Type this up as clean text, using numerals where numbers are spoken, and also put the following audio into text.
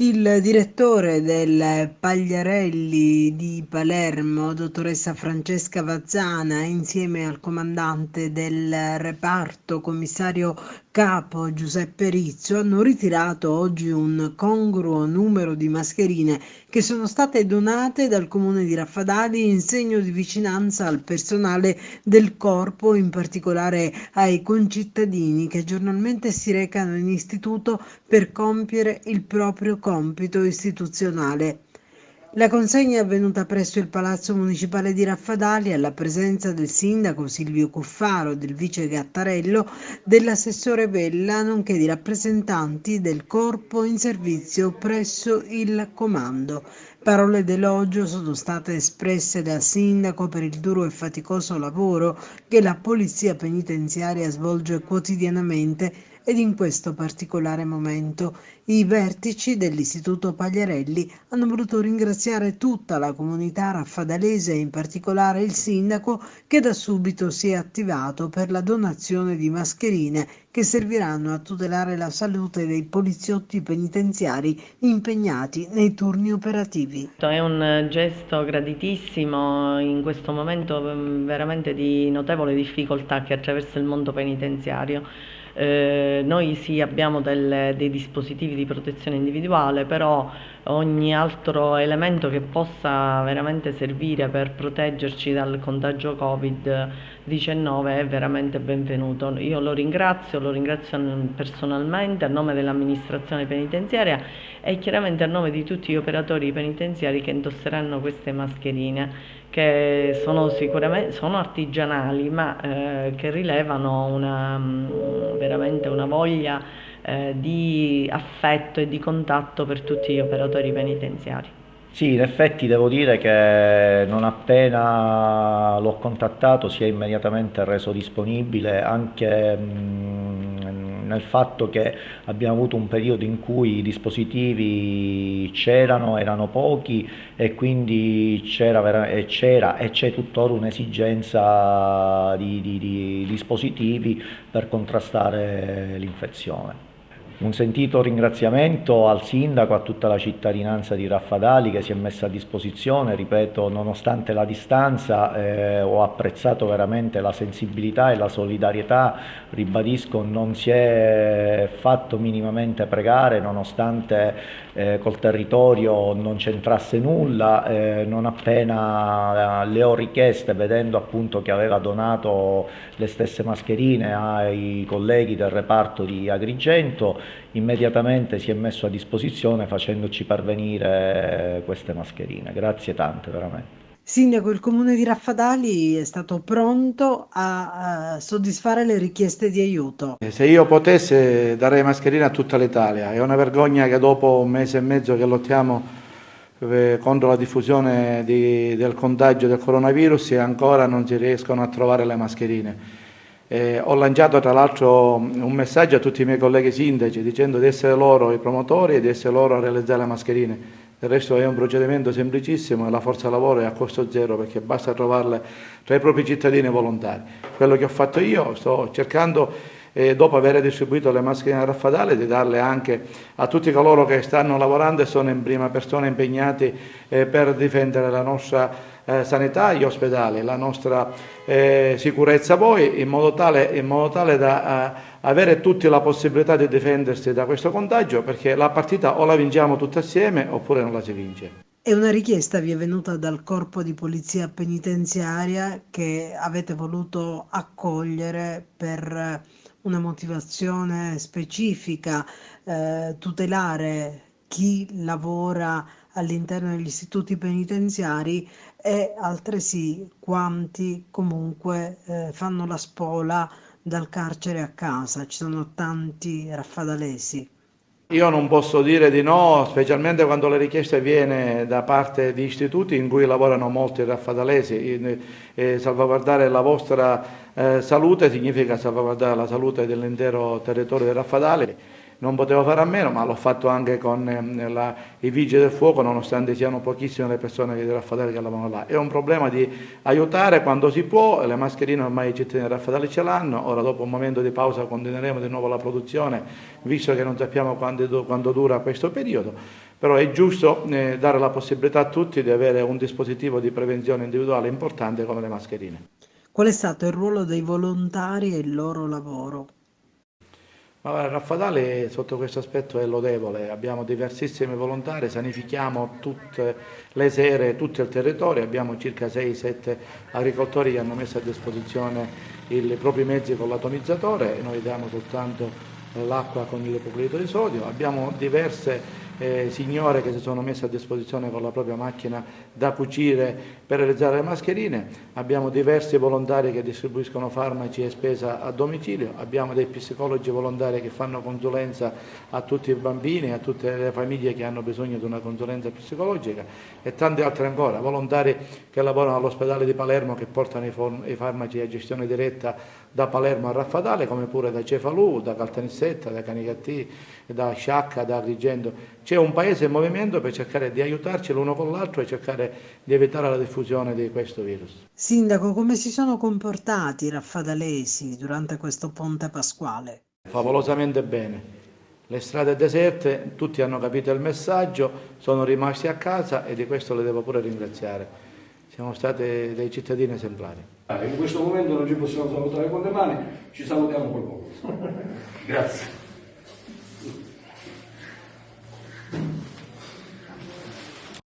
Il direttore del Pagliarelli di Palermo, dottoressa Francesca Vazzana, insieme al comandante del reparto, commissario capo Giuseppe Rizzo, hanno ritirato oggi un congruo numero di mascherine che sono state donate dal comune di Raffadali in segno di vicinanza al personale del corpo, in particolare ai concittadini che giornalmente si recano in istituto per compiere il proprio compito istituzionale. La consegna è avvenuta presso il Palazzo Municipale di Raffadali alla presenza del sindaco Silvio Cuffaro, del vice Gattarello, dell'assessore Vella, nonché di rappresentanti del corpo in servizio presso il comando. Parole d'elogio sono state espresse dal sindaco per il duro e faticoso lavoro che la polizia penitenziaria svolge quotidianamente ed in questo particolare momento i vertici dell'Istituto Pagliarelli hanno voluto ringraziare tutta la comunità raffadalese e in particolare il sindaco che da subito si è attivato per la donazione di mascherine che serviranno a tutelare la salute dei poliziotti penitenziari impegnati nei turni operativi. È un gesto graditissimo in questo momento veramente di notevole difficoltà che attraversa il mondo penitenziario. Noi sì abbiamo dei dispositivi di protezione individuale, però ogni altro elemento che possa veramente servire per proteggerci dal contagio Covid-19 è veramente benvenuto. Io lo ringrazio personalmente a nome dell'amministrazione penitenziaria e chiaramente a nome di tutti gli operatori penitenziari che indosseranno queste mascherine che sono sicuramente sono artigianali ma che rilevano veramente una voglia di affetto e di contatto per tutti gli operatori penitenziari. Sì, in effetti devo dire che non appena l'ho contattato si è immediatamente reso disponibile anche nel fatto che abbiamo avuto un periodo in cui i dispositivi c'erano, erano pochi e quindi c'era e c'è tuttora un'esigenza di dispositivi per contrastare l'infezione. Un sentito ringraziamento al sindaco, a tutta la cittadinanza di Raffadali che si è messa a disposizione, ripeto, nonostante la distanza, ho apprezzato veramente la sensibilità e la solidarietà, ribadisco, non si è fatto minimamente pregare, nonostante col territorio non c'entrasse nulla, non appena le ho richieste, vedendo appunto che aveva donato le stesse mascherine ai colleghi del reparto di Agrigento, immediatamente si è messo a disposizione facendoci parvenire queste mascherine. Grazie tante, veramente. Sindaco, il comune di Raffadali è stato pronto a soddisfare le richieste di aiuto. Se io potessi darei mascherine a tutta l'Italia. È una vergogna che dopo un mese e mezzo che lottiamo contro la diffusione del contagio del coronavirus e ancora non si riescono a trovare le mascherine. Ho lanciato tra l'altro un messaggio a tutti i miei colleghi sindaci dicendo di essere loro i promotori e di essere loro a realizzare le mascherine. Del resto è un procedimento semplicissimo e la forza lavoro è a costo zero perché basta trovarle tra i propri cittadini volontari. Quello che ho fatto io, sto cercando, dopo aver distribuito le mascherine a Raffadale, di darle anche a tutti coloro che stanno lavorando e sono in prima persona impegnati per difendere la nostra sanità, gli ospedali, la nostra sicurezza poi, in modo tale da avere tutti la possibilità di difendersi da questo contagio, perché la partita o la vinciamo tutti assieme oppure non la si vince. E una richiesta vi è venuta dal corpo di polizia penitenziaria che avete voluto accogliere per una motivazione specifica, tutelare chi lavora all'interno degli istituti penitenziari e altresì quanti comunque fanno la spola dal carcere a casa. Ci sono tanti raffadalesi. Io non posso dire di no, specialmente quando la richiesta viene da parte di istituti in cui lavorano molti raffadalesi. Salvaguardare la vostra salute significa salvaguardare la salute dell'intero territorio del Raffadali. Non potevo fare a meno, ma l'ho fatto anche con i vigili del fuoco, nonostante siano pochissime le persone di Raffadali che lavorano là. È un problema di aiutare quando si può, le mascherine ormai i cittadini di Raffadali ce l'hanno, ora dopo un momento di pausa continueremo di nuovo la produzione, visto che non sappiamo quando dura questo periodo, Però è giusto dare la possibilità a tutti di avere un dispositivo di prevenzione individuale importante come le mascherine. Qual è stato il ruolo dei volontari e il loro lavoro? Ma guarda, Raffadali sotto questo aspetto è lodevole, abbiamo diversissimi volontari, sanifichiamo tutte le sere tutto il territorio, abbiamo circa 6-7 agricoltori che hanno messo a disposizione i propri mezzi con l'atomizzatore, noi diamo soltanto l'acqua con il ipocrito di sodio, abbiamo diverse signore che si sono messe a disposizione con la propria macchina da cucire per realizzare le mascherine, abbiamo diversi volontari che distribuiscono farmaci e spesa a domicilio, abbiamo dei psicologi volontari che fanno consulenza a tutti i bambini, a tutte le famiglie che hanno bisogno di una consulenza psicologica e tanti altri ancora, volontari che lavorano all'ospedale di Palermo che portano i farmaci a gestione diretta da Palermo a Raffadale, come pure da Cefalù, da Caltanissetta, da Canicattì, da Sciacca, da Agrigento. C'è un paese in movimento per cercare di aiutarci l'uno con l'altro e cercare di evitare la diffusione di questo virus. Sindaco, come si sono comportati i raffadalesi durante questo ponte pasquale? Favolosamente bene. Le strade deserte, tutti hanno capito il messaggio, sono rimasti a casa e di questo le devo pure ringraziare. Siamo stati dei cittadini esemplari. In questo momento non ci possiamo salutare con le mani, ci salutiamo col cuore. Grazie.